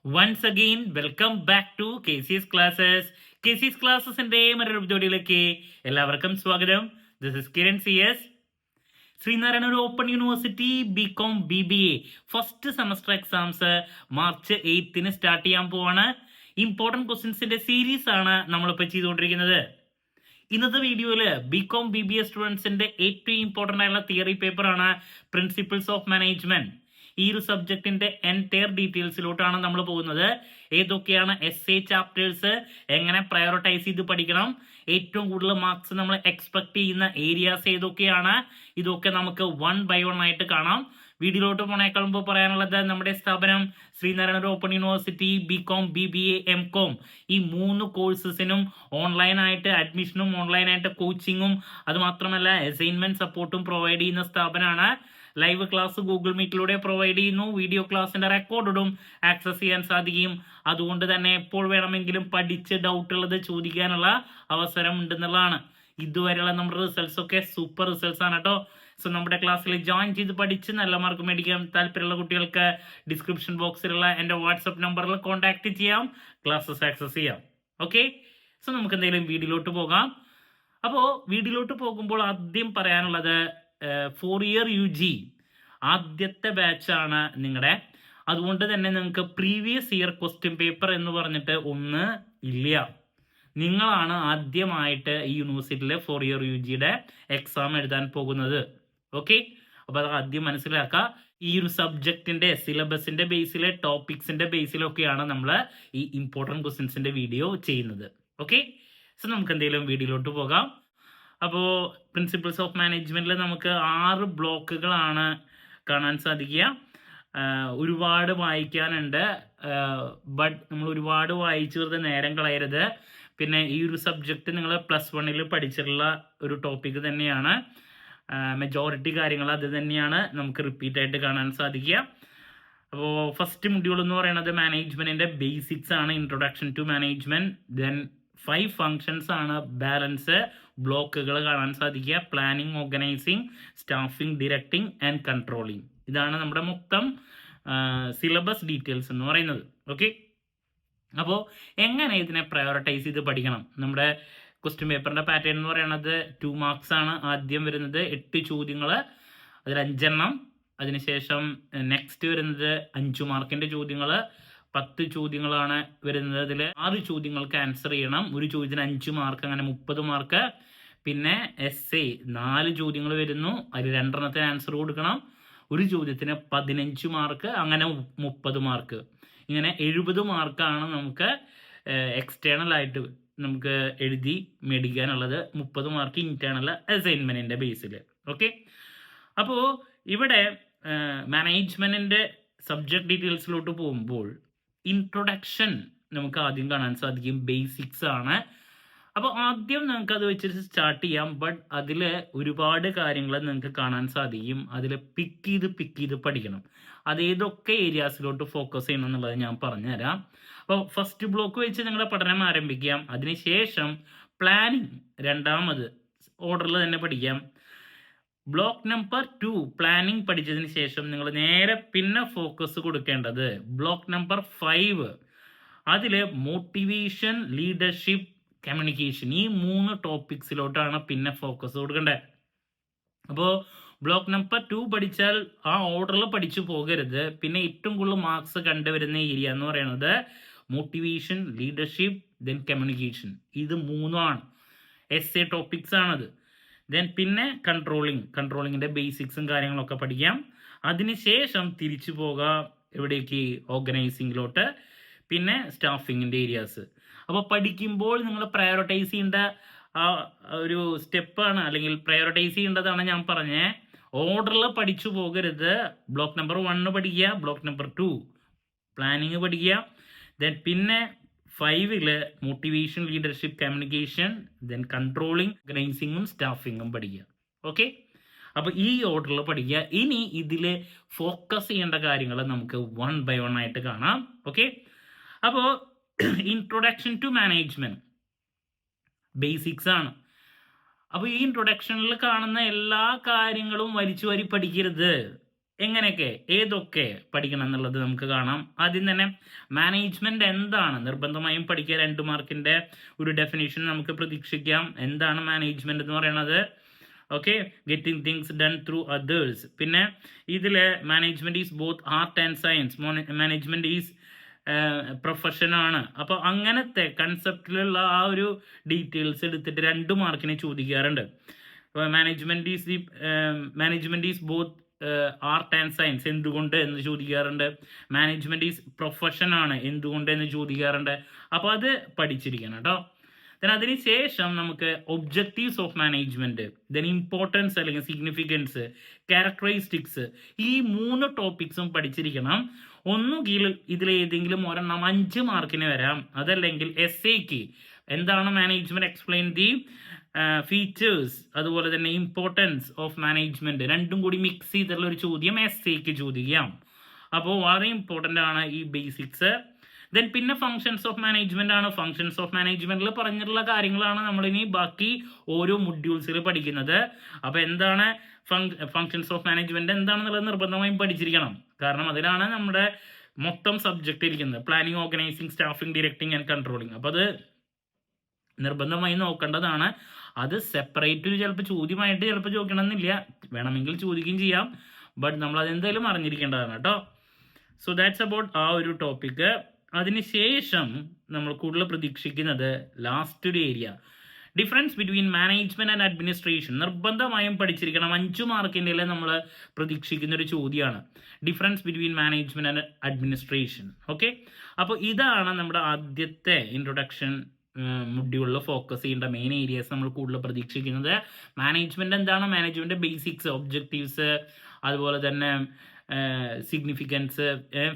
Once again, welcome back to KCS Classes. KCS Classesന്റെ മറ്റൊരു എപ്പിസോഡിലേക്ക് എല്ലാവർക്കും സ്വാഗതം. This is Kiran CS. Sreenarayana open university BCom BBA first semester exams March 8 start ചെയ്യാൻ പോവാണ്. Important ക്വസ്റ്റ്യൻസിന്റെ series ആണ് നമ്മളിപ്പോൾ ചെയ്തുകൊണ്ടിരിക്കുന്നത്. ഇന്നത്തെ വീഡിയോയിൽ BCom BBA സ്റ്റുഡൻസിന്റെ ഏറ്റവും ഇമ്പോർട്ടൻ്റ് ആയിട്ടുള്ള തിയറി പേപ്പറാണ് പ്രിൻസിപ്പിൾസ് ഓഫ് മാനേജ്മെന്റ്. ഈ ഒരു സബ്ജക്റ്റിന്റെ എൻറ്റയർ ഡീറ്റെയിൽസിലോട്ടാണ് നമ്മൾ പോകുന്നത്. ഏതൊക്കെയാണ് എസ് എ ചാപ്റ്റേഴ്സ്, എങ്ങനെ പ്രയോറിറ്റൈസ് ചെയ്ത് പഠിക്കണം, ഏറ്റവും കൂടുതൽ മാർക്സ് നമ്മൾ എക്സ്പെക്ട് ചെയ്യുന്ന ഏരിയാസ് ഏതൊക്കെയാണ്, ഇതൊക്കെ നമുക്ക് വൺ ബൈ വൺ ആയിട്ട് കാണാം. വീഡിയോയിലോട്ട് പോണേക്കാൾ മുമ്പ് പറയാനുള്ളത്, നമ്മുടെ സ്ഥാപനം Sreenarayana open university BCom BBA MCom ഈ 3 കോഴ്സസിനും ഓൺലൈനായിട്ട് അഡ്മിഷനും ഓൺലൈനായിട്ട് കോച്ചിങ്ങും അതുമാത്രമല്ല അസൈൻമെന്റ് സപ്പോർട്ടും പ്രൊവൈഡ് ചെയ്യുന്ന സ്ഥാപനമാണ്. ലൈവ് ക്ലാസ് ഗൂഗിൾ മീറ്റിലൂടെ പ്രൊവൈഡ് ചെയ്യുന്നു. വീഡിയോ ക്ലാസ്സിന്റെ റെക്കോർഡും ആക്സസ് ചെയ്യാൻ സാധിക്കും. അതുകൊണ്ട് തന്നെ എപ്പോൾ വേണമെങ്കിലും പഠിച്ച് ഡൗട്ട് ഉള്ളത് ചോദിക്കാനുള്ള അവസരം ഉണ്ടെന്നുള്ളതാണ്. ഇതുവരെയുള്ള നമ്മുടെ റിസൾട്ട്സ് ഒക്കെ സൂപ്പർ റിസൾട്ട്സ് ആണ് കേട്ടോ. സോ നമ്മുടെ ക്ലാസ്സിൽ ജോയിൻ ചെയ്ത് പഠിച്ച് നല്ല മാർക്ക് മേടിക്കാൻ താല്പര്യമുള്ള കുട്ടികൾക്ക് ഡിസ്ക്രിപ്ഷൻ ബോക്സിലുള്ള എൻ്റെ വാട്സപ്പ് നമ്പറിൽ കോൺടാക്ട് ചെയ്യാം, ക്ലാസ്സസ് ആക്സസ് ചെയ്യാം. ഓക്കെ, സോ നമുക്ക് എന്തെങ്കിലും വീഡിയോയിലോട്ട് പോകാം. അപ്പോൾ വീഡിയോയിലോട്ട് പോകുമ്പോൾ ആദ്യം പറയാനുള്ളത് 4 ഇയർ UG ആദ്യത്തെ ബാച്ചാണ് നിങ്ങളുടെ. അതുകൊണ്ട് തന്നെ നിങ്ങൾക്ക് പ്രീവിയസ് ഇയർ ക്വസ്റ്റ്യൻ പേപ്പർ എന്ന് പറഞ്ഞിട്ട് ഒന്ന് ഇല്ല. നിങ്ങളാണ് ആദ്യമായിട്ട് ഈ യൂണിവേഴ്സിറ്റിയിലെ 4 ഇയർ UGയുടെ എക്സാം എഴുതാൻ പോകുന്നത്. ഓക്കെ, അപ്പോൾ അത് ആദ്യം മനസ്സിലാക്കുക. ഈ ഒരു സബ്ജക്റ്റിന്റെ സിലബസിന്റെ ബേസിലെ ടോപ്പിക്സിന്റെ ബേസിലൊക്കെയാണ് നമ്മൾ ഈ ഇമ്പോർട്ടൻറ്റ് ക്വസ്റ്റ്യൻസിന്റെ വീഡിയോ ചെയ്യുന്നത്. ഓക്കെ, സോ നമുക്ക് എന്തെങ്കിലും വീഡിയോയിലോട്ട് പോകാം. അപ്പോൾ പ്രിൻസിപ്പിൾസ് ഓഫ് മാനേജ്മെന്റിൽ നമുക്ക് 6 ബ്ലോക്കുകളാണ് കാണാൻ സാധിക്കുക. ഒരുപാട് വായിക്കാനുണ്ട്, ബട്ട് നമ്മൾ ഒരുപാട് വായിച്ചു വെറുതെ നേരം കളയരുത്. പിന്നെ ഈ ഒരു സബ്ജക്റ്റ് നിങ്ങൾ +1 പഠിച്ചിട്ടുള്ള ഒരു ടോപ്പിക് തന്നെയാണ്. മെജോറിറ്റി കാര്യങ്ങൾ അത് തന്നെയാണ് നമുക്ക് റിപ്പീറ്റ് ആയിട്ട് കാണാൻ സാധിക്കുക. അപ്പോൾ ഫസ്റ്റ് മൊഡ്യൂൾ എന്ന് പറയുന്നത് മാനേജ്മെന്റിന്റെ ബേസിക്സ് ആണ്, introduction to management. Then 5 functions ആണ്, ബാലൻസ് ബ്ലോക്കുകൾ കാണാൻ സാധിക്കുക, planning, organising, staffing, directing and controlling. ഇതാണ് നമ്മുടെ മൊത്തം സിലബസ് ഡീറ്റെയിൽസ് എന്ന് പറയുന്നത്. ഓക്കെ, അപ്പോൾ എങ്ങനെ ഇതിനെ പ്രയോറിറ്റൈസ് ചെയ്ത് പഠിക്കണം? നമ്മുടെ ക്വസ്റ്റ്യൻ പേപ്പറിന്റെ പാറ്റേൺ എന്ന് പറയുന്നത് 2 മാർക്സ് ആണ് ആദ്യം വരുന്നത്. 8 ചോദ്യങ്ങൾ, അതിൽ 5 എണ്ണം. അതിനുശേഷം നെക്സ്റ്റ് വരുന്നത് 5 മാർക്കിന്റെ ചോദ്യങ്ങൾ, 10 ചോദ്യങ്ങളാണ് വരുന്നത്. അതിൽ 6 ചോദ്യങ്ങൾക്ക് ആൻസർ ചെയ്യണം. ഒരു ചോദ്യത്തിന് 5 മാർക്ക്, അങ്ങനെ 30 മാർക്ക്. പിന്നെ എസ് 4 ചോദ്യങ്ങൾ വരുന്നു, അതിൽ 2 എണ്ണത്തിന് ആൻസർ കൊടുക്കണം. ഒരു ചോദ്യത്തിന് 15 മാർക്ക്, അങ്ങനെ 30 മാർക്ക്. ഇങ്ങനെ 70 മാർക്കാണ് നമുക്ക് എക്സ്റ്റേണൽ ആയിട്ട് നമുക്ക് എഴുതി മേടിക്കാനുള്ളത്. 30 മാർക്ക് ഇന്റേണൽ അസൈൻമെന്റിന്റെ ബേസിൽ. ഓക്കെ, അപ്പോൾ ഇവിടെ മാനേജ്മെന്റിന്റെ സബ്ജക്ട് ഡീറ്റെയിൽസിലോട്ട് പോകുമ്പോൾ ഇൻട്രൊഡക്ഷൻ നമുക്ക് ആദ്യം കാണാൻ സാധിക്കും. ബേസിക്സ് ആണ്. അപ്പോൾ ആദ്യം നിങ്ങൾക്ക് അത് വെച്ചിട്ട് സ്റ്റാർട്ട് ചെയ്യാം. ബട്ട് അതിൽ ഒരുപാട് കാര്യങ്ങൾ നിങ്ങൾക്ക് കാണാൻ സാധിക്കും. അതിൽ പിക്ക് ചെയ്ത് പഠിക്കണം. അത് ഏതൊക്കെ ഏരിയാസിലോട്ട് ഫോക്കസ് ചെയ്യണം എന്നുള്ളത് ഞാൻ പറഞ്ഞുതരാം. അപ്പോൾ ഫസ്റ്റ് ബ്ലോക്ക് വെച്ച് നിങ്ങളുടെ പഠനം ആരംഭിക്കാം. അതിനുശേഷം പ്ലാനിങ് രണ്ടാമത് ഓർഡറിൽ തന്നെ പഠിക്കാം. ബ്ലോക്ക് നമ്പർ 2 പ്ലാനിങ് പഠിച്ചതിന് ശേഷം നിങ്ങൾ നേരെ പിന്നെ ഫോക്കസ് കൊടുക്കേണ്ടത് ബ്ലോക്ക് നമ്പർ 5. അതിൽ മോട്ടിവേഷൻ, ലീഡർഷിപ്പ്, കമ്മ്യൂണിക്കേഷൻ, ഈ 3 ടോപ്പിക്സിലോട്ടാണ് പിന്നെ ഫോക്കസ് കൊടുക്കേണ്ടത്. അപ്പോൾ ബ്ലോക്ക് നമ്പർ 2 പഠിച്ചാൽ ആ ഓർഡറിൽ പഠിച്ചു പോകരുത്. പിന്നെ ഏറ്റവും കൂടുതൽ മാർക്സ് കണ്ടുവരുന്ന ഏരിയ എന്ന് പറയുന്നത് മോട്ടിവേഷൻ, ലീഡർഷിപ്പ്, ദെൻ കമ്മ്യൂണിക്കേഷൻ. ഇത് 3ആണ് എസ് എ ടോപ്പിക്സ് ആണത്. ദെൻ പിന്നെ കൺട്രോളിങ്ങിന്റെ ബേസിക്സും കാര്യങ്ങളൊക്കെ പഠിക്കാം. അതിനുശേഷം തിരിച്ചു പോകാം എവിടേക്ക്? ഓർഗനൈസിങ്ങിലോട്ട്, പിന്നെ സ്റ്റാഫിങ്ങിന്റെ ഏരിയാസ്. അപ്പോൾ പഠിക്കുമ്പോൾ നിങ്ങൾ പ്രയോറിറ്റൈസ് ചെയ്യേണ്ട ഒരു സ്റ്റെപ്പാണ്, അല്ലെങ്കിൽ പ്രയോറിറ്റൈസ് ചെയ്യേണ്ടതാണ് ഞാൻ പറഞ്ഞത്. ഓർഡറിൽ പഠിച്ചു പോകരുത്. ബ്ലോക്ക് നമ്പർ 1 പഠിക്കുക, ബ്ലോക്ക് നമ്പർ 2 പ്ലാനിങ് പഠിക്കുക, ദെൻ പിന്നെ 5 motivation, leadership, communication, then controlling, ഓർഗനൈസിങ്ങും സ്റ്റാഫിങ്ങും പഠിക്കുക. ഓക്കെ, അപ്പോൾ ഈ ഓർഡറിൽ പഠിക്കുക. ഇനി ഇതിൽ ഫോക്കസ് ചെയ്യേണ്ട കാര്യങ്ങൾ നമുക്ക് 1 ബൈ 1 ആയിട്ട് കാണാം. ഓക്കെ, അപ്പോൾ ഇൻട്രൊഡക്ഷൻ ടു മാനേജ്മെന്റ് ബേസിക്സ് ആണ്. അപ്പോൾ ഈ ഇൻട്രൊഡക്ഷനിൽ കാണുന്ന എല്ലാ കാര്യങ്ങളും വലിച്ചു വാരി പഠിക്കരുത്. എങ്ങനെയൊക്കെ ഏതൊക്കെ പഠിക്കണം എന്നുള്ളത് നമുക്ക് കാണാം. ആദ്യം തന്നെ മാനേജ്മെന്റ് എന്താണ് നിർബന്ധമായും പഠിക്കുക. 2 മാർക്കിന്റെ ഒരു ഡെഫിനേഷൻ നമുക്ക് പ്രതീക്ഷിക്കാം. എന്താണ് മാനേജ്മെന്റ് എന്ന് പറയുന്നത്? Okay, getting things done through others. പിന്നെ ഇതില് management is both art and science, management is പ്രൊഫഷനാണ്. അപ്പോൾ അങ്ങനത്തെ കൺസെപ്റ്റിലുള്ള ആ ഒരു ഡീറ്റെയിൽസ് എടുത്തിട്ട് 2 മാർക്കിനെ ചോദിക്കാറുണ്ട്. Management is both art and science എന്തുകൊണ്ട് എന്ന് ചോദിക്കാറുണ്ട്. മാനേജ്മെന്റ് ഈസ് പ്രൊഫഷൻ ആണ് എന്തുകൊണ്ട് എന്ന് ചോദിക്കാറുണ്ട്. അപ്പോൾ അത് പഠിച്ചിരിക്കണം കേട്ടോ. ദെൻ അതിനുശേഷം നമുക്ക് objectives of management, then importance അല്ലെങ്കിൽ സിഗ്നിഫിക്കൻസ്, ക്യാരക്ടറിസ്റ്റിക്സ്, ഈ 3 ടോപ്പിക്സും പഠിച്ചിരിക്കണം. ഒന്നുകിൽ ഇതിലേതെങ്കിലും ഒരെണ്ണം 5 മാർക്കിന് വരാം. അതല്ലെങ്കിൽ എസ്സേക്ക് എന്താണ് മാനേജ്മെന്റ്, എക്സ്പ്ലെയിൻ ദി ഫീച്ചേഴ്സ്, അതുപോലെ തന്നെ ഇമ്പോർട്ടൻസ് ഓഫ് മാനേജ്മെന്റ്, രണ്ടും കൂടി മിക്സ് ചെയ്തിട്ടുള്ള ഒരു ചോദ്യം എസ്സേക്ക് ചോദിക്കാം. അപ്പോൾ വളരെ ഇമ്പോർട്ടൻ്റ് ആണ് ഈ ബേസിക്സ്. ദെൻ പിന്നെ ഫങ്ഷൻസ് ഓഫ് മാനേജ്മെന്റ് ആണ്. ഫങ്ഷൻസ് ഓഫ് മാനേജ്മെന്റിൽ പറഞ്ഞിട്ടുള്ള കാര്യങ്ങളാണ് നമ്മളിനി ബാക്കി ഓരോ മൊഡ്യൂൾസിൽ പഠിക്കുന്നത്. അപ്പോൾ എന്താണ് ഫങ്ഷൻസ് ഓഫ് മാനേജ്മെന്റ് എന്താണെന്നുള്ളത് നിർബന്ധമായും പഠിച്ചിരിക്കണം. കാരണം അതിലാണ് നമ്മുടെ മൊത്തം സബ്ജക്റ്റ് ഇരിക്കുന്നത്. Planning, organising, staffing, directing and controlling. അപ്പോൾ അത് നിർബന്ധമായി നോക്കേണ്ടതാണ്. അത് സെപ്പറേറ്റ് ചിലപ്പോൾ ചോദ്യമായിട്ട് ചിലപ്പോൾ ചോദിക്കണമെന്നില്ല, വേണമെങ്കിൽ ചോദിക്കുകയും ചെയ്യാം. ബട്ട് നമ്മൾ അതെന്തായാലും അറിഞ്ഞിരിക്കേണ്ടതാണ് കേട്ടോ. സോ ദാറ്റ്സ് അബൌട്ട് ആ ഒരു ടോപ്പിക്ക്. അതിനുശേഷം നമ്മൾ കൂടുതൽ പ്രതീക്ഷിക്കുന്നത് ലാസ്റ്റ് ഒരു area, difference between management and administration. നിർബന്ധമായും പഠിച്ചിരിക്കണം. 5 മാർക്കിൻ്റെ നമ്മൾ പ്രതീക്ഷിക്കുന്ന ഒരു ചോദ്യമാണ് difference between management and administration. Okay, അപ്പോൾ ഇതാണ് നമ്മുടെ ആദ്യത്തെ ഇൻട്രൊഡക്ഷൻ മൊഡ്യൂളിൽ ഫോക്കസ് ചെയ്യേണ്ട മെയിൻ ഏരിയാസ്. നമ്മൾ കൂടുതൽ പ്രതീക്ഷിക്കുന്നത് മാനേജ്മെന്റ് എന്താണ്, മാനേജ്മെന്റ് ബേസിക്സ്, ഒബ്ജക്റ്റീവ്സ്, അതുപോലെ തന്നെ സിഗ്നിഫിക്കൻസ്,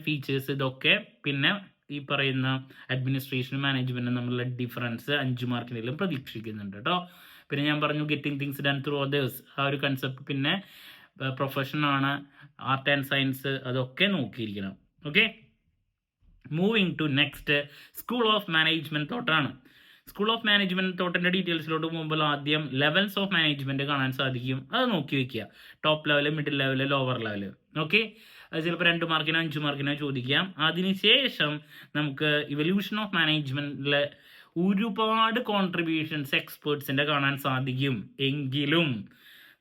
ഫീച്ചേഴ്സ്, ഇതൊക്കെ. പിന്നെ ഈ പറയുന്ന അഡ്മിനിസ്ട്രേഷനും മാനേജ്മെന്റും തമ്മിലുള്ള ഡിഫറൻസ് 5 മാർക്കിനെങ്കിലും പ്രതീക്ഷിക്കുന്നുണ്ട് കേട്ടോ. പിന്നെ ഞാൻ പറഞ്ഞു getting things done through others, ആ ഒരു കൺസെപ്റ്റ്. പിന്നെ പ്രൊഫഷനാണ്, ആർട്ട് ആൻഡ് സയൻസ്, അതൊക്കെ നോക്കിയിരിക്കണം. Okay, moving to next school of management തോട്ടാണ്. സ്കൂൾ ഓഫ് മാനേജ്മെന്റ് തോട്ടിന്റെ ഡീറ്റെയിൽസിലോട്ട് പോകുമ്പോൾ ആദ്യം ലെവൽസ് ഓഫ് മാനേജ്മെന്റ് കാണാൻ സാധിക്കും. അത് നോക്കി വെക്കുക. Top level, middle level, lower level. Okay, അത് ചിലപ്പോൾ 2 മാർക്കിനോ 5 മാർക്കിനോ ചോദിക്കാം. അതിനുശേഷം നമുക്ക് ഇവല്യൂഷൻ ഓഫ് മാനേജ്മെന്റിലെ ഒരുപാട് കോൺട്രിബ്യൂഷൻസ് എക്സ്പേർട്സിന്റെ കാണാൻ സാധിക്കും. എങ്കിലും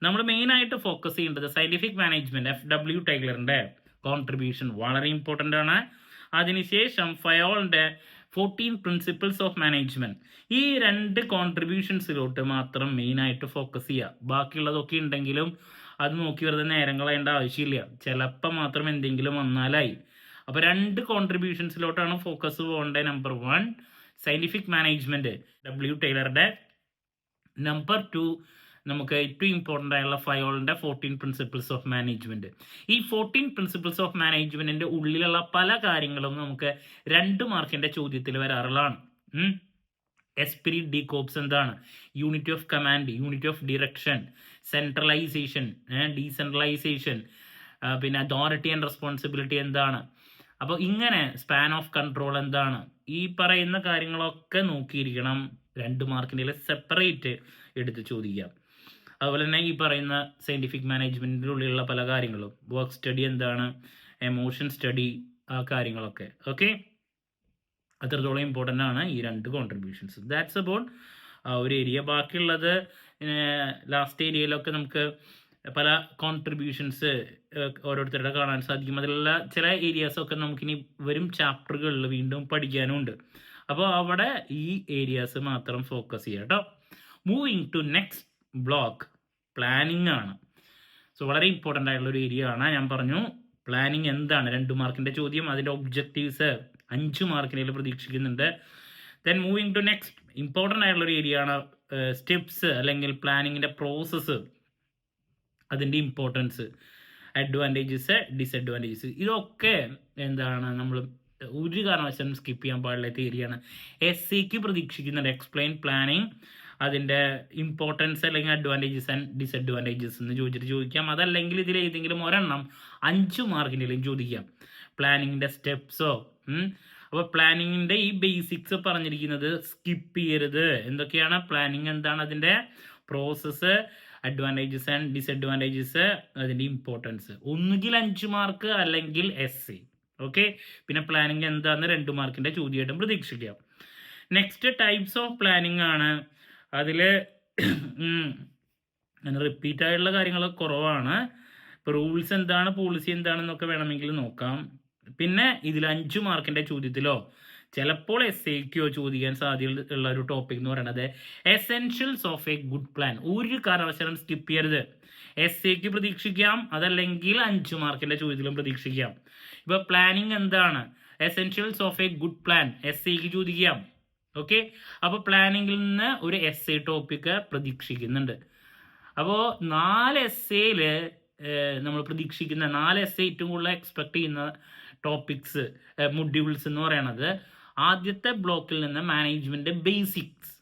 നമ്മൾ മെയിനായിട്ട് ഫോക്കസ് ചെയ്യേണ്ടത് സയന്റിഫിക് മാനേജ്മെന്റ്, FW ടൈലറിന്റെ കോൺട്രിബ്യൂഷൻ വളരെ ഇമ്പോർട്ടൻ്റ് ആണ്. അതിനുശേഷം ഫയോളിന്റെ 14 പ്രിൻസിപ്പിൾസ് ഓഫ് മാനേജ്മെന്റ്. ഈ 2 കോൺട്രിബ്യൂഷൻസിലോട്ട് മാത്രം മെയിനായിട്ട് ഫോക്കസ് ചെയ്യുക. ബാക്കിയുള്ളതൊക്കെ ഉണ്ടെങ്കിലും അത് നോക്കി വെറുതെ നേരം കളയേണ്ട ആവശ്യമില്ല. ചിലപ്പോൾ മാത്രം എന്തെങ്കിലും വന്നാലായി. അപ്പോൾ 2 കോൺട്രിബ്യൂഷൻസിലോട്ടാണ് ഫോക്കസ് പോകേണ്ടത്. നമ്പർ 1 സയന്റിഫിക് മാനേജ്മെന്റ്, W ടൈലറുടെ. നമ്പർ 2 നമുക്ക് ഏറ്റവും ഇമ്പോർട്ടൻ്റ് ആയുള്ള ഫയോളിന്റെ 14 പ്രിൻസിപ്പിൾസ് ഓഫ് മാനേജ്മെന്റ്. ഈ 14 പ്രിൻസിപ്പിൾസ് ഓഫ് മാനേജ്മെന്റിന്റെ ഉള്ളിലുള്ള പല കാര്യങ്ങളും നമുക്ക് 2 മാർക്കിന്റെ ചോദ്യത്തിൽ വരാറുള്ളതാണ്. എസ്പിരിറ്റ് ഡി കോപ്സ് എന്താണ്, unity of command, unity of direction, centralisation, decentralisation, പിന്നെ അതോറിറ്റി ആൻഡ് റെസ്പോൺസിബിലിറ്റി എന്താണ്. അപ്പോൾ ഇങ്ങനെ സ്പാൻ ഓഫ് കൺട്രോൾ എന്താണ്, ഈ പറയുന്ന കാര്യങ്ങളൊക്കെ നോക്കിയിരിക്കണം. 2 മാർക്കിൻ്റെ സെപ്പറേറ്റ് എടുത്ത് ചോദിക്കാം. അതുപോലെ തന്നെ ഈ പറയുന്ന സയൻറ്റിഫിക് മാനേജ്മെൻറ്റിൻ്റെ ഉള്ളിലുള്ള പല കാര്യങ്ങളും, വർക്ക് സ്റ്റഡി എന്താണ്, എമോഷൻ സ്റ്റഡി, ആ കാര്യങ്ങളൊക്കെ. ഓക്കെ, അത്രത്തോളം ഇമ്പോർട്ടൻ്റ് ആണ് ഈ 2 കോൺട്രിബ്യൂഷൻസ്. ദാറ്റ്സ് അബൌട്ട് ഒരു ഏരിയ. ബാക്കിയുള്ളത് ലാസ്റ്റ് ഏരിയയിലൊക്കെ നമുക്ക് പല കോൺട്രിബ്യൂഷൻസ് ഓരോരുത്തരുടെ കാണാൻ സാധിക്കും. അതിലുള്ള ചില ഏരിയാസൊക്കെ നമുക്കിനി വരും ചാപ്റ്ററുകളിൽ വീണ്ടും പഠിക്കാനുണ്ട്. അപ്പോൾ അവിടെ ഈ ഏരിയാസ് മാത്രം ഫോക്കസ് ചെയ്യാം കേട്ടോ. Moving to next block, planning ആണ്. സോ വളരെ ഇമ്പോർട്ടൻ്റ് ആയിട്ടുള്ള ഒരു ഏരിയ ആണ്. ഞാൻ പറഞ്ഞു പ്ലാനിങ് എന്താണ്, 2 മാർക്കിൻ്റെ ചോദ്യം. അതിൻ്റെ ഒബ്ജക്റ്റീവ്സ് 5 മാർക്കിനെ പ്രതീക്ഷിക്കുന്നുണ്ട്. Then moving to next important ആയിട്ടുള്ള ഒരു ഏരിയ ആണ് സ്റ്റെപ്സ് അല്ലെങ്കിൽ പ്ലാനിങ്ങിൻ്റെ പ്രോസസ്സ്, അതിൻ്റെ ഇമ്പോർട്ടൻസ്, അഡ്വാൻറ്റേജസ്, ഡിസഡ്വാൻറ്റേജസ്. ഇതൊക്കെ എന്താണ് നമ്മൾ ഒരു കാരണവശാലും സ്കിപ്പ് ചെയ്യാൻ പാടില്ല ഏരിയയാണ്. SCക്ക് പ്രതീക്ഷിക്കുന്നുണ്ട് എക്സ്പ്ലെയിൻ പ്ലാനിങ്, അതിൻ്റെ ഇമ്പോർട്ടൻസ് അല്ലെങ്കിൽ അഡ്വാൻറ്റേജസ് ആൻഡ് ഡിസഡ്വാൻറ്റേജസ് എന്ന് ചോദിക്കാം. അതല്ലെങ്കിൽ ഇതിൽ ഏതെങ്കിലും ഒരെണ്ണം 5 മാർക്കിൻ്റെയും ചോദിക്കാം. പ്ലാനിങ്ങിൻ്റെ സ്റ്റെപ്സോ. അപ്പോൾ പ്ലാനിങ്ങിൻ്റെ ഈ ബേസിക്സ് പറഞ്ഞിരിക്കുന്നത് സ്കിപ്പ് ചെയ്യരുത്. എന്തൊക്കെയാണ് പ്ലാനിങ്, എന്താണ് അതിൻ്റെ പ്രോസസ്സ്, അഡ്വാൻറ്റേജസ് ആൻഡ് ഡിസഡ്വാൻറ്റേജസ്, അതിൻ്റെ ഇമ്പോർട്ടൻസ്. ഒന്നുകിൽ 5 മാർക്ക് അല്ലെങ്കിൽ എസ്. ഓക്കെ, പിന്നെ പ്ലാനിങ് എന്താണെന്ന് 2 മാർക്കിൻ്റെ ചോദ്യമായിട്ടും പ്രതീക്ഷിക്കാം. നെക്സ്റ്റ് ടൈപ്സ് ഓഫ് പ്ലാനിങ് ആണ്. അതിൽ അങ്ങനെ റിപ്പീറ്റ് ആയിട്ടുള്ള കാര്യങ്ങൾ കുറവാണ്. ഇപ്പോൾ റൂൾസ് എന്താണ്, പോളിസി എന്താണെന്നൊക്കെ വേണമെങ്കിൽ നോക്കാം. പിന്നെ ഇതിൽ 5 മാർക്കിൻ്റെ ചോദ്യത്തിലോ ചിലപ്പോൾ എസ്സേക്കോ ചോദിക്കാൻ സാധ്യതയുള്ള ഒരു ടോപ്പിക് എന്ന് പറയുന്നത് essentials of a good plan. ഒരു കാരണവശാലും സ്കിപ്പ് ചെയ്യരുത്. എസ്സേക്ക് പ്രതീക്ഷിക്കാം, അതല്ലെങ്കിൽ 5 മാർക്കിൻ്റെ ചോദ്യത്തിലും പ്രതീക്ഷിക്കാം. ഇപ്പോൾ പ്ലാനിങ് എന്താണ്, essentials of a good plan, എസ്സേക്ക് ചോദിക്കാം. ഓക്കെ, അപ്പോൾ പ്ലാനിങ്ങിൽ നിന്ന് ഒരു എസ്സേ ടോപ്പിക്ക് പ്രതീക്ഷിക്കുന്നുണ്ട്. അപ്പോൾ 4 എസ്സേയിൽ നമ്മൾ പ്രതീക്ഷിക്കുന്ന 4 എസ്സേ ഏറ്റവും കൂടുതൽ എക്സ്പെക്ട് ചെയ്യുന്ന ടോപ്പിക്സ് മൊഡ്യൂൾസ് എന്ന് പറയുന്നത്, ആദ്യത്തെ ബ്ലോക്കിൽ നിന്ന് മാനേജ്മെൻറ്റ് ബേസിക്സ്,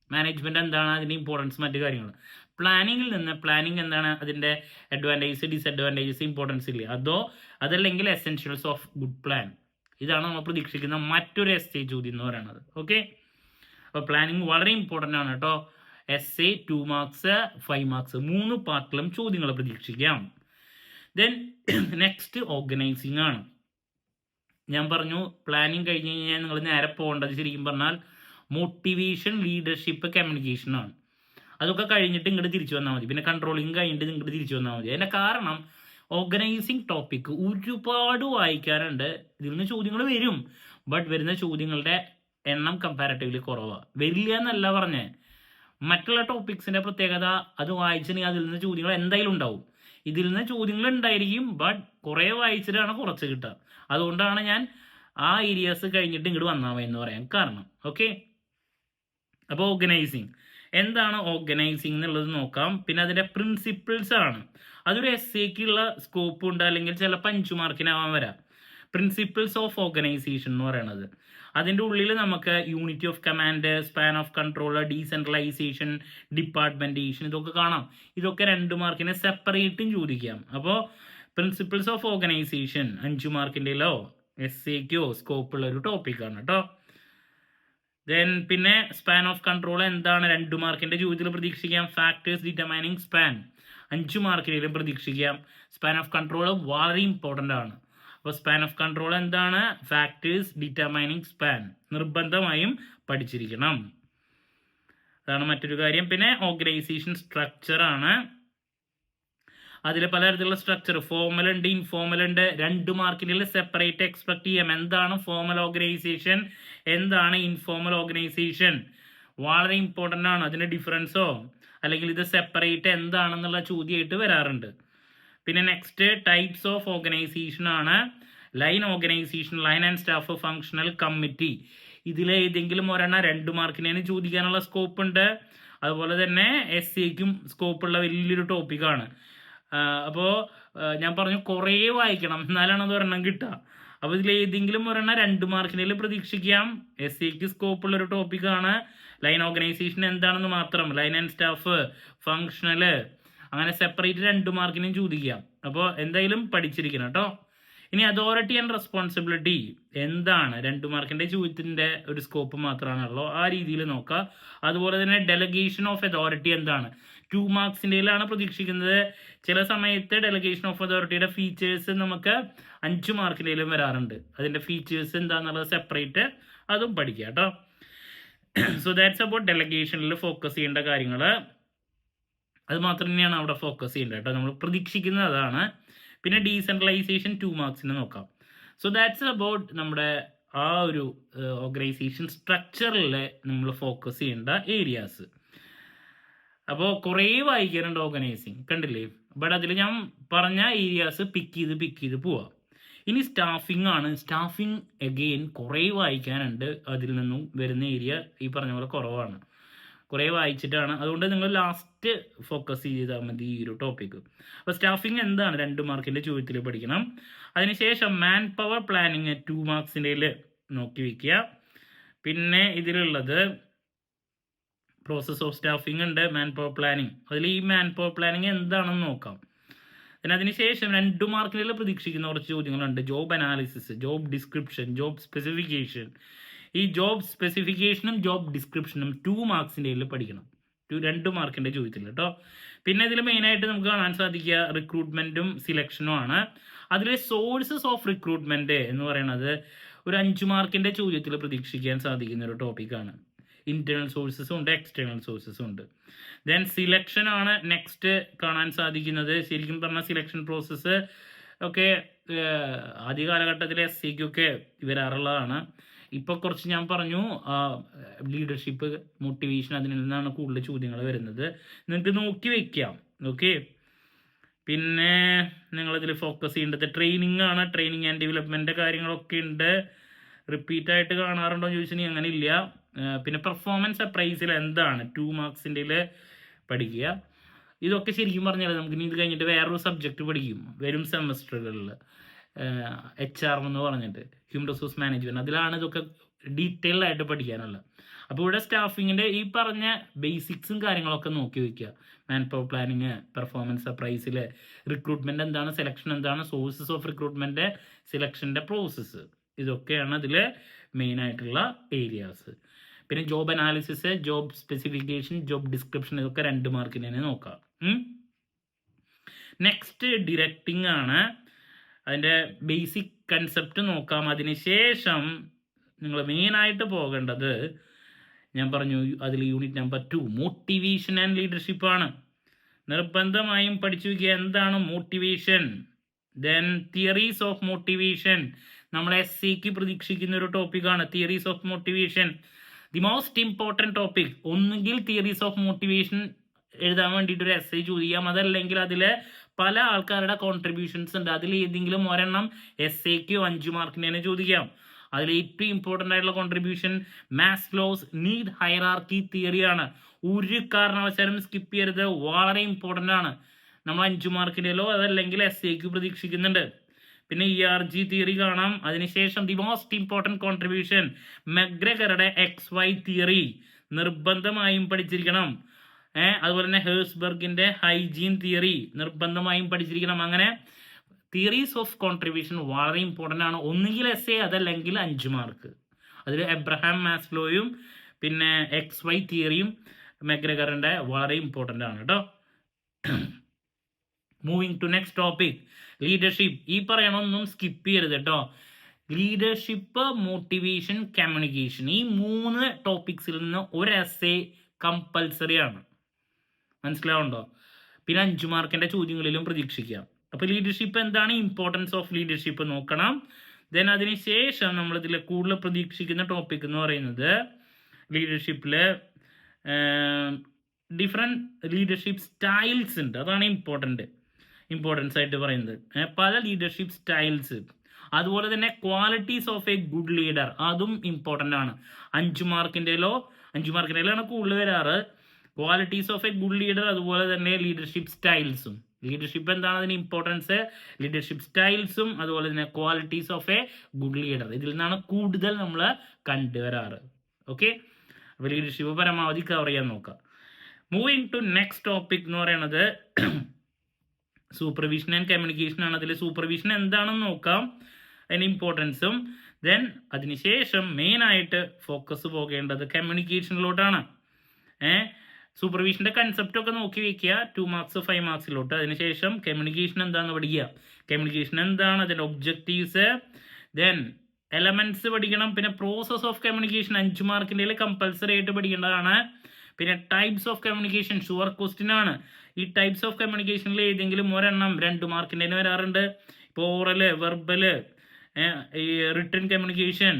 മാനേജ്മെൻറ്റ് എന്താണ്, അതിൻ്റെ ഇമ്പോർട്ടൻസ്, മറ്റു കാര്യങ്ങൾ. പ്ലാനിങ്ങിൽ നിന്ന് പ്ലാനിങ് എന്താണ്, അതിൻ്റെ അഡ്വാൻറ്റേജസ് ഡിസഡ്വാൻറ്റേജസ് ഇമ്പോർട്ടൻസ് ഇല്ല, അതല്ലെങ്കിൽ എസെൻഷ്യൽസ് ഓഫ് ഗുഡ് പ്ലാൻ. ഇതാണ് നമ്മൾ പ്രതീക്ഷിക്കുന്ന മറ്റൊരു എസ്സേ ചോദ്യം എന്ന് പറയുന്നത്. ഓക്കെ, അപ്പോൾ പ്ലാനിങ് വളരെ ഇമ്പോർട്ടൻ്റ് ആണ് കേട്ടോ. എസ്സേ 2 മാർക്സ് 5 മാർക്സ് 3 പാർട്ടിലും ചോദ്യങ്ങൾ പ്രതീക്ഷിക്കാം. ദെൻ നെക്സ്റ്റ് ഓർഗനൈസിങ് ആണ്. ഞാൻ പറഞ്ഞു പ്ലാനിങ് കഴിഞ്ഞ് കഴിഞ്ഞാൽ നിങ്ങൾ നേരെ പോകേണ്ടത് ശരിക്കും പറഞ്ഞാൽ മോട്ടിവേഷൻ, ലീഡർഷിപ്പ്, കമ്മ്യൂണിക്കേഷൻ ആണ്. അതൊക്കെ കഴിഞ്ഞിട്ട് ഇങ്ങോട്ട് തിരിച്ചു വന്നാൽ മതി. പിന്നെ കൺട്രോളിങ് കഴിഞ്ഞിട്ട് ഇങ്ങോട്ട് തിരിച്ചു വന്നാൽ മതി. അതിൻ്റെ കാരണം ഓർഗനൈസിങ് ടോപ്പിക്ക് ഒരുപാട് വായിക്കാനുണ്ട്. ഇതിൽ നിന്ന് ചോദ്യങ്ങൾ വരും, ബട്ട് വരുന്ന ചോദ്യങ്ങളുടെ എണ്ണം കമ്പാരിറ്റീവ്ലി കുറവാണ്. വരില്ല എന്നല്ല പറഞ്ഞേ, മറ്റുള്ള ടോപ്പിക്സിൻ്റെ പ്രത്യേകത അത് വായിച്ചിട്ടുണ്ടെങ്കിൽ അതിൽ നിന്ന് ചോദ്യങ്ങൾ എന്തായാലും ഉണ്ടാവും. ഇതിൽ നിന്ന് ചോദ്യങ്ങൾ ഉണ്ടായിരിക്കും, ബട്ട് കുറേ വായിച്ചിട്ടാണ് കുറച്ച് കിട്ടുക. അതുകൊണ്ടാണ് ഞാൻ ആ ഏരിയാസ് കഴിഞ്ഞിട്ട് ഇങ്ങോട്ട് വന്നാൽ മതി എന്ന് പറയാൻ കാരണം. ഓക്കെ, അപ്പോൾ ഓർഗനൈസിങ് എന്താണ്, ഓർഗനൈസിങ് എന്നുള്ളത് നോക്കാം. പിന്നെ അതിൻ്റെ പ്രിൻസിപ്പിൾസ് ആണ്. അതൊരു എസ്സേക്കുള്ള സ്കോപ്പ് ഉണ്ട്, അല്ലെങ്കിൽ ചിലപ്പോൾ 5 മാർക്കിനാവാൻ വരാം. പ്രിൻസിപ്പിൾസ് ഓഫ് ഓർഗനൈസേഷൻ എന്ന് പറയുന്നത്, അതിൻ്റെ ഉള്ളിൽ നമുക്ക് unity of command, span of control, decentralisation, departmentation, ഇതൊക്കെ കാണാം. ഇതൊക്കെ 2 മാർക്കിനെ സെപ്പറേറ്റും ചോദിക്കാം. അപ്പോൾ പ്രിൻസിപ്പിൾസ് ഓഫ് ഓർഗനൈസേഷൻ 5 മാർക്കിൻ്റെയിലോ എസ്സേക്കോ സ്കോപ്പുള്ള ഒരു ടോപ്പിക്കാണ് കേട്ടോ. ദെൻ പിന്നെ സ്പാൻ ഓഫ് കൺട്രോൾ എന്താണ്, 2 മാർക്കിൻ്റെ ചോദ്യത്തിൽ പ്രതീക്ഷിക്കാം. ഫാക്ടേഴ്സ് ഡിറ്റർമൈനിങ് സ്പാൻ 5 മാർക്കിലും പ്രതീക്ഷിക്കാം. സ്പാൻ ഓഫ് കൺട്രോൾ വളരെ ഇമ്പോർട്ടൻ്റ് ആണ്. അപ്പോൾ സ്പാൻ ഓഫ് കൺട്രോൾ എന്താണ്, ഫാക്ടേഴ്സ് ഡിറ്റർമൈനിങ് സ്പാൻ നിർബന്ധമായും പഠിച്ചിരിക്കണം. അതാണ് മറ്റൊരു കാര്യം. പിന്നെ ഓർഗനൈസേഷൻ സ്ട്രക്ചർ ആണ്. അതിൽ പലതരത്തിലുള്ള സ്ട്രക്ചർ, ഫോർമൽ ഉണ്ട്, ഇൻഫോർമൽ ഉണ്ട്. 2 മാർക്കിൽ സെപ്പറേറ്റ് എക്സ്പെക്ട് ചെയ്യാം. എന്താണ് ഫോർമൽ ഓർഗനൈസേഷൻ, എന്താണ് ഇൻഫോർമൽ ഓർഗനൈസേഷൻ, വളരെ ഇമ്പോർട്ടൻ്റ് ആണ്. അതിൻ്റെ ഡിഫറൻസോ അല്ലെങ്കിൽ ഇത് സെപ്പറേറ്റ് എന്താണെന്നുള്ള ചോദ്യമായിട്ട് വരാറുണ്ട്. പിന്നെ നെക്സ്റ്റ് ടൈപ്സ് ഓഫ് ഓർഗനൈസേഷൻ ആണ്. Line organisation, line and staff, functional committee. ഇതിലേതെങ്കിലും ഒരെണ്ണം 2 മാർക്കിന് ചോദിക്കാനുള്ള സ്കോപ്പ് ഉണ്ട്. അതുപോലെ തന്നെ എസ്സേക്കും സ്കോപ്പുള്ള വലിയൊരു ടോപ്പിക്കാണ്. അപ്പോൾ ഞാൻ പറഞ്ഞു കുറേ വായിക്കണം, എന്നാലാണ് അത് ഒരെണ്ണം കിട്ടുക. അപ്പോൾ ഇതിലേതെങ്കിലും ഒരെണ്ണം 2 മാർക്കിന് പ്രതീക്ഷിക്കാം. എസ്സേക്ക് സ്കോപ്പുള്ളൊരു ടോപ്പിക്കാണ്. ലൈൻ ഓർഗനൈസേഷൻ എന്താണെന്ന് മാത്രം, ലൈൻ ആൻഡ് സ്റ്റാഫ്, ഫങ്ഷണൽ, അങ്ങനെ സെപ്പറേറ്റ് 2 മാർക്കിനും ചോദിക്കാം. അപ്പോൾ എന്തായാലും പഠിച്ചിരിക്കണം കേട്ടോ. ഇനി അതോറിറ്റി ആൻഡ് റെസ്പോൺസിബിലിറ്റി എന്താണ്, 2 മാർക്കിൻ്റെ ചോദ്യത്തിൻ്റെ ഒരു സ്കോപ്പ് മാത്രമാണല്ലോ, ആ രീതിയിൽ നോക്കുക. അതുപോലെ തന്നെ ഡെലഗേഷൻ ഓഫ് അതോറിറ്റി എന്താണ്, 2 മാർക്സിൻ്റെയിലാണ് പ്രതീക്ഷിക്കുന്നത്. ചില സമയത്ത് ഡെലഗേഷൻ ഓഫ് അതോറിറ്റിയുടെ ഫീച്ചേഴ്സ് നമുക്ക് 5 മാർക്കിൻ്റെയിലും വരാറുണ്ട്. അതിൻ്റെ ഫീച്ചേഴ്സ് എന്താണെന്നുള്ളത് സെപ്പറേറ്റ് അതും പഠിക്കുക കേട്ടോ. സോ ദാറ്റ്സ് അബൌട്ട് ഡെലഗേഷനിൽ ഫോക്കസ് ചെയ്യേണ്ട കാര്യങ്ങൾ. അത് മാത്രം തന്നെയാണ് അവിടെ ഫോക്കസ് ചെയ്യേണ്ടത് കേട്ടോ, നമ്മൾ പ്രതീക്ഷിക്കുന്നത് അതാണ്. പിന്നെ ഡീസെൻട്രലൈസേഷൻ 2 മാർക്സിന് നോക്കാം. സോ ദാറ്റ്സ് അബൌട്ട് നമ്മുടെ ആ ഒരു ഓർഗനൈസേഷൻ സ്ട്രക്ചറിൽ നമ്മൾ ഫോക്കസ് ചെയ്യേണ്ട ഏരിയാസ്. അപ്പോൾ കുറേ വായിക്കാനുണ്ട് ഓർഗനൈസിങ്, കണ്ടില്ലേ. ബട്ട് അതിൽ ഞാൻ പറഞ്ഞ ഏരിയാസ് പിക്ക് ചെയ്ത് പോവാം. ഇനി സ്റ്റാഫിംഗ് ആണ്. സ്റ്റാഫിംഗ് അഗെയിൻ കുറേ വായിക്കാനുണ്ട്. അതിൽ നിന്നും വരുന്ന ഏരിയ ഈ പറഞ്ഞ പോലെ കുറവാണ്, കുറേ വായിച്ചിട്ടാണ്. അതുകൊണ്ട് നിങ്ങൾ ലാസ്റ്റ് ഫോക്കസ് ചെയ്താൽ മതി ഈ ഒരു ടോപ്പിക്ക്. അപ്പോൾ സ്റ്റാഫിംഗ് എന്താണ് 2 മാർക്കിൻ്റെ ചോദ്യത്തിൽ പഠിക്കണം. അതിനുശേഷം മാൻ പവർ പ്ലാനിങ് 2 മാർക്സിൻ്റെ നോക്കി വയ്ക്കുക. പിന്നെ ഇതിലുള്ളത് പ്രോസസ് ഓഫ് സ്റ്റാഫിംഗ് ഉണ്ട്, മാൻ പവർ പ്ലാനിങ്. അതിൽ ഈ മാൻ പവർ പ്ലാനിങ് എന്താണെന്ന് നോക്കാം. പിന്നെ അതിനുശേഷം 2 മാർക്കിൽ പ്രതീക്ഷിക്കുന്ന കുറച്ച് ചോദ്യങ്ങളുണ്ട്. Job analysis, job description, job specification. ഈ ജോബ് സ്പെസിഫിക്കേഷനും ജോബ് ഡിസ്ക്രിപ്ഷനും 2 മാർക്സിൻ്റെ പഠിക്കണം. 2 മാർക്കിൻ്റെ ചോദ്യത്തിൽ കേട്ടോ. പിന്നെ ഇതിൽ മെയിനായിട്ട് നമുക്ക് കാണാൻ സാധിക്കുക റിക്രൂട്ട്മെൻറ്റും സിലക്ഷനും ആണ്. അതിലെ സോഴ്സസ് ഓഫ് റിക്രൂട്ട്മെൻറ്റ് എന്ന് പറയുന്നത് ഒരു 5 മാർക്കിൻ്റെ ചോദ്യത്തിൽ പ്രതീക്ഷിക്കാൻ സാധിക്കുന്ന ഒരു ടോപ്പിക്കാണ്. ഇൻറ്റേർണൽ സോഴ്സസും ഉണ്ട്, എക്സ്റ്റേണൽ സോഴ്സസും ഉണ്ട്. ദെൻ സിലക്ഷൻ ആണ് നെക്സ്റ്റ് കാണാൻ സാധിക്കുന്നത്. ശരിക്കും പറഞ്ഞാൽ സിലക്ഷൻ പ്രോസസ്സ് ഒക്കെ ആദ്യ കാലഘട്ടത്തിലെ SCക്കൊക്കെ വരാറുള്ളതാണ്. ഇപ്പോൾ കുറച്ച് ഞാൻ പറഞ്ഞു ലീഡർഷിപ്പ്, മോട്ടിവേഷൻ, അതിൽ നിന്നാണ് കൂടുതൽ ചോദ്യങ്ങൾ വരുന്നത്. നിങ്ങൾക്ക് നോക്കി വയ്ക്കാം. ഓക്കെ, പിന്നെ നിങ്ങളിതിൽ ഫോക്കസ് ചെയ്യേണ്ടത് ട്രെയിനിങ് ആണ്. ട്രെയിനിങ് ആൻഡ് ഡെവലപ്മെൻറ്റ് കാര്യങ്ങളൊക്കെ ഉണ്ട്. റിപ്പീറ്റായിട്ട് കാണാറുണ്ടോ എന്ന് ചോദിച്ചാൽ അങ്ങനെ ഇല്ല. പിന്നെ പെർഫോമൻസ് അപ്രൈസിൽ എന്താണ് 2 മാർക്സിൻ്റെ പഠിക്കുക. ഇതൊക്കെ ശരിക്കും പറഞ്ഞാൽ നമുക്ക് ഇനി ഇത് കഴിഞ്ഞിട്ട് വേറൊരു സബ്ജക്റ്റ് പഠിക്കും വരും സെമസ്റ്ററുകളിൽ, HR എന്ന് പറഞ്ഞിട്ട്, ഹ്യൂമൻ റിസോഴ്സ് മാനേജ്മെൻറ്റ്. അതിലാണ് ഇതൊക്കെ ഡീറ്റെയിൽഡ് ആയിട്ട് പഠിക്കാനുള്ളത്. അപ്പോൾ ഇവിടെ സ്റ്റാഫിങ്ങിൻ്റെ ഈ പറഞ്ഞ ബേസിക്സും കാര്യങ്ങളൊക്കെ നോക്കി വയ്ക്കുക. Man power planning, performance appraisal, recruitment എന്താണ്, സെലക്ഷൻ എന്താണ്, സോഴ്സസ് ഓഫ് റിക്രൂട്ട്മെൻറ്റ്, സിലക്ഷൻ്റെ പ്രോസസ്സ്, ഇതൊക്കെയാണ് അതിൽ മെയിനായിട്ടുള്ള ഏരിയാസ്. പിന്നെ job analysis, job specification, job description, ഇതൊക്കെ 2 മാർക്കിന് തന്നെ നോക്കാം. നെക്സ്റ്റ് ഡിറക്റ്റിംഗ് ആണ്. അതിൻ്റെ ബേസിക് കൺസെപ്റ്റ് നോക്കാം. അതിനുശേഷം നിങ്ങൾ മെയിനായിട്ട് പോകേണ്ടത് ഞാൻ പറഞ്ഞു അതിൽ യൂണിറ്റ് നമ്പർ 2 മോട്ടിവേഷൻ ആൻഡ് ലീഡർഷിപ്പാണ്. നിർബന്ധമായും പഠിച്ചു വയ്ക്കുക എന്താണ് motivation. Then theories of motivation, നമ്മൾ SCക്ക് പ്രതീക്ഷിക്കുന്ന ഒരു ടോപ്പിക്കാണ് theories of motivation. The most important topic. ഒന്നുകിൽ തിയറീസ് ഓഫ് മോട്ടിവേഷൻ എഴുതാൻ വേണ്ടിയിട്ട് ഒരു essay ചോദിക്കാം, അതല്ലെങ്കിൽ അതിൽ പല ആൾക്കാരുടെ കോൺട്രിബ്യൂഷൻസ് ഉണ്ട്. അതിൽ ഏതെങ്കിലും ഒരെണ്ണം SAക്കോ 5 മാർക്കിന് തന്നെ ചോദിക്കാം. അതിൽ ഏറ്റവും ഇമ്പോർട്ടൻ്റ് ആയിട്ടുള്ള കോൺട്രിബ്യൂഷൻ മാസ്ലോസ് നീഡ് ഹൈറാർക്കി തിയറിയാണ്. ഒരു കാരണവശാലും സ്കിപ്പ് ചെയ്യരുത്, വളരെ ഇമ്പോർട്ടൻ്റ് ആണ്. നമ്മൾ 5 മാർക്കിൻ്റെയോ അതല്ലെങ്കിൽ SAക്ക് പ്രതീക്ഷിക്കുന്നുണ്ട്. പിന്നെ ERG തിയറി കാണാം. അതിനുശേഷം ദി മോസ്റ്റ് ഇമ്പോർട്ടൻറ്റ് കോൺട്രിബ്യൂഷൻ മെക്ഗ്രെഗറുടെ XY തിയറി നിർബന്ധമായും പഠിച്ചിരിക്കണം. അതുപോലെ തന്നെ ഹേഴ്സ്ബർഗിൻ്റെ ഹൈജീൻ തിയറി നിർബന്ധമായും പഠിച്ചിരിക്കണം. അങ്ങനെ തിയറീസ് ഓഫ് കോൺട്രിബ്യൂഷൻ വളരെ ഇമ്പോർട്ടൻ്റ് ആണ്. ഒന്നുകിൽ SA അതല്ലെങ്കിൽ 5 മാർക്ക്. അതിൽ എബ്രഹാം മാസ്ലോയും പിന്നെ XY തിയറിയും മെക്ഗ്രെഗറിൻ്റെ വളരെ ഇമ്പോർട്ടൻ്റ് ആണ് കേട്ടോ. Moving to next topic leadership. ഈ പറയണമൊന്നും സ്കിപ്പ് ചെയ്യരുത് കേട്ടോ. ലീഡർഷിപ്പ്, മോട്ടിവേഷൻ, കമ്മ്യൂണിക്കേഷൻ, ഈ 3 ടോപ്പിക്സിൽ നിന്ന് ഒരു essay കമ്പൽസറി ആണ്. മനസ്സിലാവുണ്ടോ? പിന്നെ 5 മാർക്കിൻ്റെ ചോദ്യങ്ങളിലും പ്രതീക്ഷിക്കാം. അപ്പോൾ ലീഡർഷിപ്പ് എന്താണ്, ഇമ്പോർട്ടൻസ് ഓഫ് ലീഡർഷിപ്പ് നോക്കണം. ദെൻ അതിനുശേഷം നമ്മളിതിൽ കൂടുതൽ പ്രതീക്ഷിക്കുന്ന ടോപ്പിക് എന്ന് പറയുന്നത് ലീഡർഷിപ്പിൽ ഡിഫറെൻറ്റ് ലീഡർഷിപ്പ് സ്റ്റൈൽസ് ഉണ്ട്. അതാണ് ഇമ്പോർട്ടൻസ് ആയിട്ട് പറയുന്നത്. പല ലീഡർഷിപ്പ് സ്റ്റൈൽസ്. അതുപോലെ തന്നെ qualities of a good leader, അതും ഇമ്പോർട്ടൻ്റ് ആണ്. 5 മാർക്കിൻ്റെയിലാണ് കൂടുതൽ വരാറ്. Qualities of a good leader, അതുപോലെ തന്നെ ലീഡർഷിപ്പ് സ്റ്റൈൽസും. ലീഡർഷിപ്പ് എന്താണ് അതിന് ഇമ്പോർട്ടൻസ്, ലീഡർഷിപ്പ് സ്റ്റൈൽസും അതുപോലെ തന്നെ qualities of a good leader, ഇതിൽ നിന്നാണ് കൂടുതൽ നമ്മൾ കണ്ടുവരാറ്. ഓക്കെ, അപ്പോൾ ലീഡർഷിപ്പ് പരമാവധി കവർ ചെയ്യാൻ നോക്കാം. മൂവിങ് ടു നെക്സ്റ്റ് ടോപ്പിക് എന്ന് പറയുന്നത് സൂപ്പർവിഷൻ ആൻഡ് കമ്മ്യൂണിക്കേഷൻ ആണ്. അതിൽ സൂപ്പർവിഷൻ എന്താണെന്ന് നോക്കാം, അതിൻ്റെ ഇമ്പോർട്ടൻസും. ദെൻ അതിനുശേഷം മെയിനായിട്ട് ഫോക്കസ് പോകേണ്ടത് കമ്മ്യൂണിക്കേഷനിലോട്ടാണ്. സൂപ്പർവിഷൻ്റെ കൺസെപ്റ്റൊക്കെ നോക്കി വയ്ക്കുക 2 മാർക്സ് 5 മാർക്സിലോട്ട്. അതിനുശേഷം കമ്മ്യൂണിക്കേഷൻ എന്താണെന്ന് പഠിക്കുക. കമ്മ്യൂണിക്കേഷൻ എന്താണ്, അതിൻ്റെ ഒബ്ജക്റ്റീവ്സ്, ദെൻ എലമെൻറ്റ്സ് പഠിക്കണം. പിന്നെ പ്രോസസ് ഓഫ് കമ്മ്യൂണിക്കേഷൻ 5 മാർക്കിൻ്റെ കമ്പൽസറി ആയിട്ട് പഠിക്കേണ്ടതാണ്. പിന്നെ types of communication sure question ആണ്. ഈ ടൈപ്സ് ഓഫ് കമ്മ്യൂണിക്കേഷനിൽ ഏതെങ്കിലും ഒരെണ്ണം 2 മാർക്കിൻ്റെ വരാറുണ്ട്. ഇപ്പോൾ ഓറല്, വെർബല്, ഈ റിട്ടൺ കമ്മ്യൂണിക്കേഷൻ,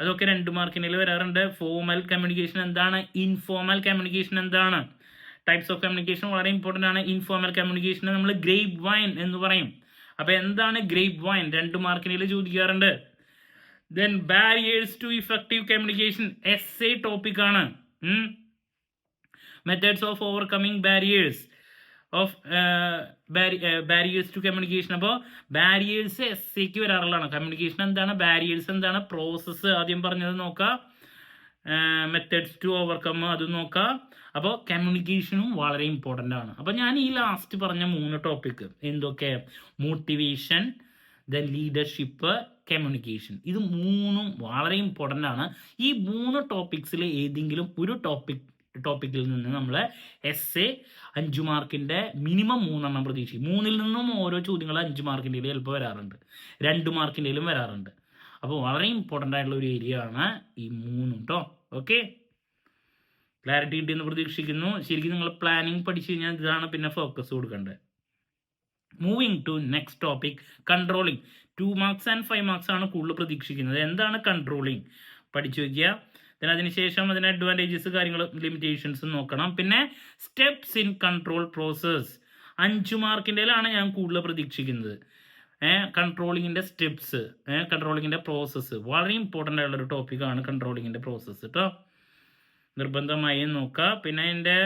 അതൊക്കെ 2 മാർക്കിൻ്റെ വരാറുണ്ട്. ഫോർമൽ കമ്മ്യൂണിക്കേഷൻ എന്താണ്, ഇൻഫോർമൽ കമ്മ്യൂണിക്കേഷൻ എന്താണ്. ടൈപ്സ് ഓഫ് കമ്മ്യൂണിക്കേഷൻ വളരെ ഇമ്പോർട്ടൻ്റ് ആണ്. ഇൻഫോർമൽ കമ്മ്യൂണിക്കേഷനെ നമ്മൾ ഗ്രേപ്പ് വൈൻ എന്ന് പറയും. അപ്പോൾ എന്താണ് ഗ്രേപ്പ് വൈൻ, 2 മാർക്കിൻ്റെ ചോദിക്കാറുണ്ട്. Then barriers to effective communication essay ടോപ്പിക്കാണ്. Methods of overcoming barriers to communication. അപ്പോൾ ബാരിയേഴ്സ് SAക്ക് വരാറുള്ളതാണ്. കമ്മ്യൂണിക്കേഷൻ എന്താണ്, ബാരിയേഴ്സ് എന്താണ്, പ്രോസസ്സ് ആദ്യം പറഞ്ഞത് നോക്കാം, മെത്തേഡ്സ് ടു ഓവർകം അതും നോക്കാം. അപ്പോൾ കമ്മ്യൂണിക്കേഷനും വളരെ ഇമ്പോർട്ടൻ്റ് ആണ്. അപ്പോൾ ഞാൻ ഈ ലാസ്റ്റ് പറഞ്ഞ 3 ടോപ്പിക്ക് എന്തൊക്കെ, മോട്ടിവേഷൻ, ദെൻ ലീഡർഷിപ്പ്, കമ്മ്യൂണിക്കേഷൻ, ഇത് 3ഉം വളരെ ഇമ്പോർട്ടൻ്റ് ആണ്. ഈ 3 ടോപ്പിക്സിൽ ഏതെങ്കിലും ഒരു ടോപ്പിക് ടോപ്പിക്കിൽ നിന്ന് നമ്മൾ എസ് 5 മാർക്കിൻ്റെ മിനിമം 3 പ്രതീക്ഷിക്കും. 3-ൽ നിന്നും ഓരോ ചോദ്യങ്ങൾ 5 മാർക്കിൻ്റെ ചിലപ്പോൾ വരാറുണ്ട്, 2 മാർക്കിൻ്റെയിലും വരാറുണ്ട്. അപ്പോൾ വളരെ ഇമ്പോർട്ടൻ്റ് ആയിട്ടുള്ള ഒരു ഏരിയ ആണ് ഈ 3 കേട്ടോ. ഓക്കെ, ക്ലാരിറ്റി കിട്ടിയെന്ന് പ്രതീക്ഷിക്കുന്നു. ശരിക്കും നിങ്ങൾ പ്ലാനിങ് പഠിച്ചു കഴിഞ്ഞാൽ ഇതാണ് പിന്നെ ഫോക്കസ് കൊടുക്കേണ്ടത്. Moving to next topic, controlling. 2 marks and 5 marks ആണ് കൂടുതൽ പ്രതീക്ഷിക്കുന്നത്. എന്താണ് കൺട്രോളിങ് പഠിച്ചു വയ്ക്കുക. പിന്നെ അതിനുശേഷം അതിന് അഡ്വാൻറ്റേജസ്, കാര്യങ്ങളും ലിമിറ്റേഷൻസും നോക്കണം. പിന്നെ സ്റ്റെപ്സ് ഇൻ കൺട്രോൾ പ്രോസസ് 5 മാർക്കിൻ്റെയിലാണ് ഞാൻ കൂടുതൽ പ്രതീക്ഷിക്കുന്നത്. കൺട്രോളിങ്ങിൻ്റെ സ്റ്റെപ്സ്, കൺട്രോളിങ്ങിൻ്റെ പ്രോസസ്സ് വളരെ ഇമ്പോർട്ടൻ്റ് ആയിട്ടുള്ളൊരു ടോപ്പിക്കാണ് കൺട്രോളിങ്ങിൻ്റെ പ്രോസസ്സ് കേട്ടോ. നിർബന്ധമായും നോക്കുക. പിന്നെ അതിൻ്റെ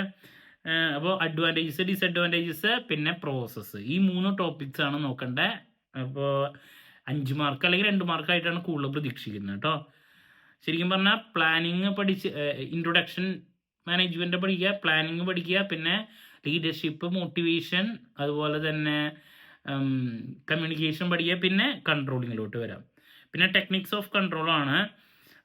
അപ്പോൾ അഡ്വാൻറ്റേജസ്, ഡിസഡ്വാൻറ്റേജസ്, പിന്നെ പ്രോസസ്സ്, ഈ 3 ടോപ്പിക്സ് ആണ് നോക്കേണ്ടത്. അപ്പോൾ 5 മാർക്ക് അല്ലെങ്കിൽ 2 മാർക്കായിട്ടാണ് കൂടുതൽ പ്രതീക്ഷിക്കുന്നത് കേട്ടോ. ശരിക്കും പറഞ്ഞാൽ പ്ലാനിങ് പഠിച്ച് ഇൻട്രൊഡക്ഷൻ മാനേജ്മെൻറ്റ് പഠിക്കുക, പ്ലാനിങ് പഠിക്കുക, പിന്നെ ലീഡർഷിപ്പ്, മോട്ടിവേഷൻ, അതുപോലെ തന്നെ കമ്മ്യൂണിക്കേഷൻ പഠിക്കുക, പിന്നെ കൺട്രോളിങ്ങിലോട്ട് വരാം. പിന്നെ ടെക്നിക്സ് ഓഫ് കൺട്രോളാണ്,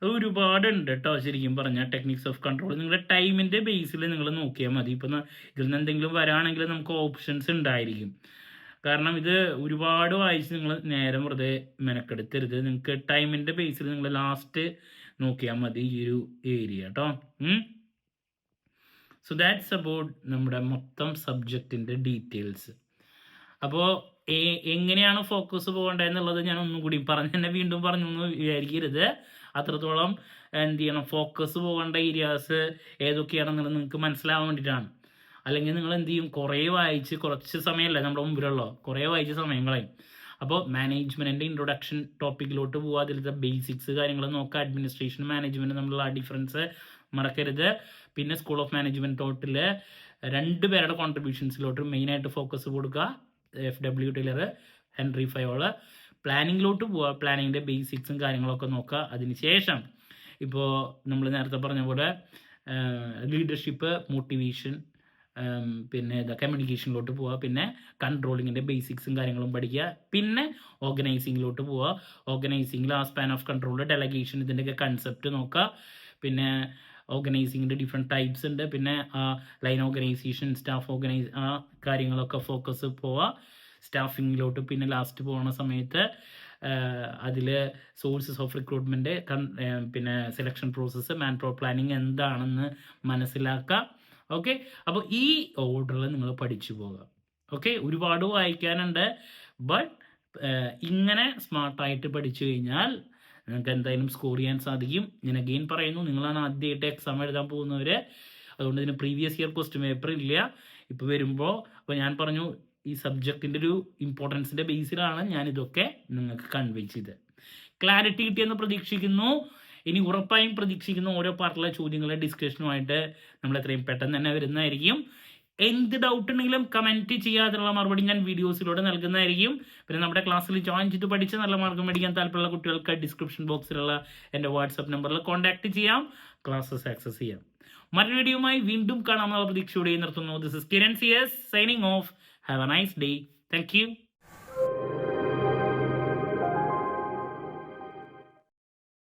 ഒരുപാടുണ്ട് കേട്ടോ. ശരിക്കും പറഞ്ഞാൽ ടെക്നിക്സ് ഓഫ് കൺട്രോൾ നിങ്ങളുടെ ടൈമിൻ്റെ ബേസിൽ നിങ്ങൾ നോക്കിയാൽ മതി. ഇപ്പം ഇതിൽ നിന്ന് എന്തെങ്കിലും വരാണെങ്കിൽ നമുക്ക് ഓപ്ഷൻസ് ഉണ്ടായിരിക്കും. കാരണം ഇത് ഒരുപാട് വായിച്ച് നിങ്ങൾ നേരം വെറുതെ മെനക്കെടുത്തരുത്. നിങ്ങൾക്ക് ടൈമിൻ്റെ ബേസിൽ നിങ്ങൾ ലാസ്റ്റ് നോക്കിയാൽ മതി ഈ ഒരു ഏരിയ കേട്ടോ. സോ ദാറ്റ്സ് അബൌട്ട് നമ്മുടെ മൊത്തം സബ്ജക്റ്റിൻ്റെ ഡീറ്റെയിൽസ്. അപ്പോൾ എങ്ങനെയാണ് ഫോക്കസ് പോകേണ്ടതെന്നുള്ളത് ഞാൻ ഒന്നും കൂടി തന്നെ വീണ്ടും പറഞ്ഞു എന്ന് വിചാരിക്കരുത്. അത്രത്തോളം എന്ത് ചെയ്യണം, ഫോക്കസ് പോകേണ്ട ഏരിയാസ് ഏതൊക്കെയാണെന്നുള്ളത് നിങ്ങൾക്ക് മനസ്സിലാവാൻ വേണ്ടിയിട്ടാണ്. അല്ലെങ്കിൽ നിങ്ങൾ എന്ത് ചെയ്യും, കുറേ വായിച്ച്, കുറച്ച് സമയമല്ലേ നമ്മുടെ മുമ്പിലുള്ളൂ, കുറേ വായിച്ച സമയം കളയും. അപ്പോൾ മാനേജ്മെൻറ്റിൻ്റെ ഇൻട്രൊഡക്ഷൻ ടോപ്പിക്കിലോട്ട് പോകുക, അതിലത്തെ ബേസിക്സ് കാര്യങ്ങൾ നോക്കുക. അഡ്മിനിസ്ട്രേഷൻ, മാനേജ്മെൻറ്റ് തമ്മിലുള്ള ഡിഫറൻസ് മറക്കരുത്. പിന്നെ സ്കൂൾ ഓഫ് മാനേജ്മെൻറ്റ് ടോട്ടിൽ 2 പേരുടെ കോൺട്രിബ്യൂഷൻസിലോട്ട് മെയിനായിട്ട് ഫോക്കസ് കൊടുക്കുക. FW Taylor, Henry Fayol. പ്ലാനിങ്ങിലോട്ട് പോവുക, പ്ലാനിങ്ങിൻ്റെ ബേസിക്സും കാര്യങ്ങളൊക്കെ നോക്കുക. അതിനുശേഷം ഇപ്പോൾ നമ്മൾ നേരത്തെ പറഞ്ഞ പോലെ ലീഡർഷിപ്പ്, മോട്ടിവേഷൻ, പിന്നെ കമ്മ്യൂണിക്കേഷനിലോട്ട് പോവുക, പിന്നെ കൺട്രോളിങ്ങിൻ്റെ ബേസിക്സും കാര്യങ്ങളും പഠിക്കുക. പിന്നെ ഓർഗനൈസിങ്ങിലോട്ട് പോവുക. ഓർഗനൈസിങ്ങിൽ ആ സ്പാൻ ഓഫ് കൺട്രോൾ, ഡെലഗേഷൻ, ഇതിൻ്റെയൊക്കെ കൺസെപ്റ്റ് നോക്കുക. പിന്നെ ഓർഗനൈസിങ്ങിൻ്റെ ഡിഫറെൻറ്റ് ടൈപ്സ് ഉണ്ട്. പിന്നെ ലൈൻ ഓർഗനൈസേഷൻ, സ്റ്റാഫ് ആ കാര്യങ്ങളൊക്കെ ഫോക്കസ് പോവുക സ്റ്റാഫിങ്ങിലോട്ട്. പിന്നെ ലാസ്റ്റ് പോകുന്ന സമയത്ത് അതിൽ സോഴ്സസ് ഓഫ് റിക്രൂട്ട്മെൻറ്റ്, പിന്നെ സെലക്ഷൻ പ്രോസസ്സ്, മാൻ പവർ പ്ലാനിങ് എന്താണെന്ന് മനസ്സിലാക്കുക. ഓക്കെ, അപ്പോൾ ഈ ഓർഡറിൽ നിങ്ങൾ പഠിച്ചു പോകുക. ഓക്കെ, ഒരുപാട് വായിക്കാനുണ്ട്. ബട്ട് ഇങ്ങനെ സ്മാർട്ടായിട്ട് പഠിച്ചു കഴിഞ്ഞാൽ നിങ്ങൾക്ക് എന്തായാലും സ്കോർ ചെയ്യാൻ സാധിക്കും. ഞാൻ അഗെയിൻ പറയുന്നു, നിങ്ങളാണ് ആദ്യമായിട്ട് എക്സാം എഴുതാൻ പോകുന്നവർ. അതുകൊണ്ട് ഇതിന് പ്രീവിയസ് ഇയർ ക്വസ്റ്റ്യൻ പേപ്പർ ഇല്ല ഇപ്പോൾ വരുമ്പോൾ. അപ്പോൾ ഞാൻ പറഞ്ഞു, ഈ സബ്ജക്റ്റിൻ്റെ ഒരു ഇമ്പോർട്ടൻസിൻ്റെ ബേസിലാണ് ഞാനിതൊക്കെ നിങ്ങൾക്ക് കൺവേ ചെയ്തത്. ക്ലാരിറ്റി കിട്ടിയെന്ന് പ്രതീക്ഷിക്കുന്നു. ഇനി ഉറപ്പായും പ്രതീക്ഷിക്കുന്ന ഓരോ പാർട്ടിലെ ചോദ്യങ്ങളുടെ ഡിസ്കഷനുമായിട്ട് നമ്മൾ എത്രയും പെട്ടെന്ന് തന്നെ വരുന്നതായിരിക്കും. എന്ത് ഡൗട്ട് ഉണ്ടെങ്കിലും കമൻറ്റ് ചെയ്യാതിനുള്ള മറുപടി ഞാൻ വീഡിയോസിലൂടെ നൽകുന്നതായിരിക്കും. പിന്നെ നമ്മുടെ ക്ലാസ്സിൽ ജോയിൻ ചെയ്ത് പഠിച്ച് നല്ല മാർക്ക് മേടിക്കാൻ താല്പര്യമുള്ള കുട്ടികൾക്ക് ഡിസ്ക്രിപ്ഷൻ ബോക്സിലുള്ള എൻ്റെ വാട്സപ്പ് നമ്പറിൽ കോൺടാക്ട് ചെയ്യാം, ക്ലാസ്സസ് ആക്സസ് ചെയ്യാം. മറ്റൊരു വീഡിയോയുമായി വീണ്ടും കാണാമെന്നുള്ള പ്രതീക്ഷയോടെ നിർത്തുന്നു. This is Kiran CS signing off. Have a nice day. Thank U.